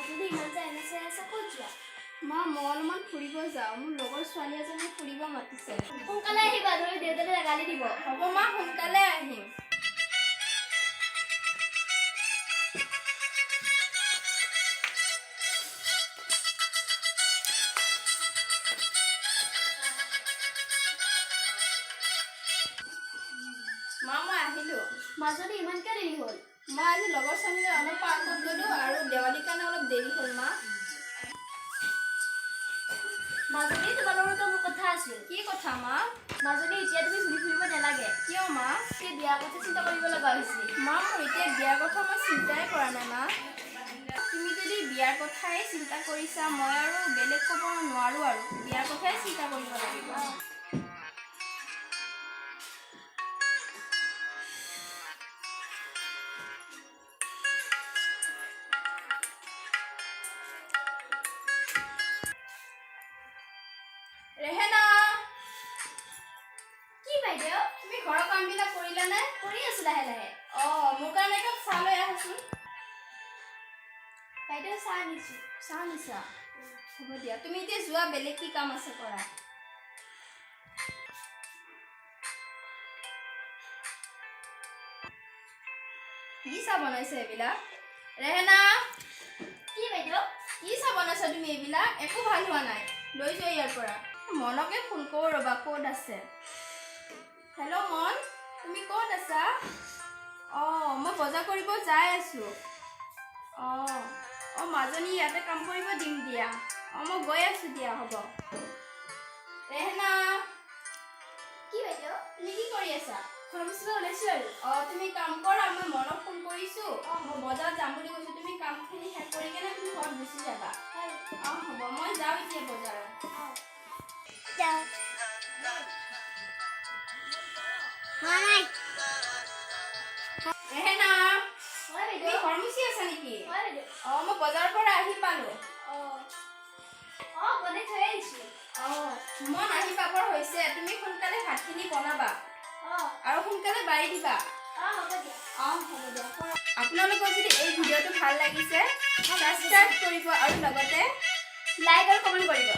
মাজুলী ইমান যে এনে চাই আছে ক'ত যোৱা? মা মই অলপমান ফুৰিব যাওঁ, মোৰ লগৰ ছোৱালী এজনী ফুৰিব মাতিছে। সোনকালে আহিবা, নহ'লে দেউতাই গালি দিব। হ'ব মা, সোনকালে আহিম। মা মই আহিলোঁ। মাজুলী ইমানকে দেৰি হ'ল? মই আজি লগৰ ছোৱালীলৈ অলপ পাৰ্কত গ'লোঁ আৰু দেৱালীৰ কাৰণে অলপ দেৰি হ'ল মা। মাজুলী তোমাৰ লগত মোৰ কথা আছিল। কি কথা মা? মাজুলী এতিয়া তুমি ঘূৰি ফুৰিব নালাগে। কিয় মা? সেই বিয়াৰ কথা চিন্তা কৰিব লগা হৈছে। মা মোৰ এতিয়া বিয়াৰ কথা মই চিন্তাই কৰা নাই মা। তুমি যদি বিয়াৰ কথাই চিন্তা কৰিছা, মই আৰু বেলেগ ক'ব নোৱাৰোঁ আৰু বিয়াৰ কথাই চিন্তা কৰিব লাগিব। ৰেহেনা, কি বাইদেউ? তুমি ঘৰৰ কামবিলাক কৰিলানে? কৰি আছো লাহে লাহে। মোৰ কাৰণে একাপ চাহ লৈ আহাচোন। বাইদেউ চাহ আনিছো। চাহ নিছা? হ'ব দিয়া, তুমি এতিয়া যোৱা, বেলেগ কি কাম আছে কৰা। কি চাহ বনাইছে এইবিলাক? ৰেহেনা, কি বাইদেউ? কি চাহ বনাইছা তুমি এইবিলাক? একো ভাল হোৱা নাই, লৈ যোৱা ইয়াৰ পৰা। মনকে ফোন কৰোঁ ৰ'বা, ক'ত আছে? হেল্ল' মন, তুমি ক'ত আছা? মই বজাৰ কৰিব যাই আছোঁ। মাজনী ইয়াতে কাম কৰিব দিম দিয়া। মই গৈ আছোঁ দিয়া, হ'ব। ৰেহেনা, কি বাইদেউ? তুমি কি কৰি আছা? ঘৰ মুচিব ওলাইছো আৰু। তুমি কাম কৰা, মই মনক ফোন কৰিছোঁ। মই বজাৰত যাম বুলি কৈছোঁ, তুমি কামখিনি শেষ কৰি কেনে তুমি ঘৰত গুচি যাবা। হ'ব, মই যাওঁ এতিয়া বজাৰত। যাওঁ। ৰেহেনা, হয় তুমি বাইদেউ। ঘৰ মুচি আছা নেকি? হয় বাইদেউ। মই বজাৰৰ পৰা আহি পালোঁ। বনাই থৈ আহিছো। মন আহি পাবৰ হৈছে, তুমি সোনকালে ভাতখিনি বনাবা আৰু সোনকালে বাঢ়ি দিবা। হ'ব দিয়া। হ'ব দিয়া। আপোনালোকৰ যদি এই ভিডিঅ'টো ভাল লাগিছে, ছাবস্ক্ৰাইব কৰিব আৰু লগতে লাইক আৰু কমেণ্ট কৰিব।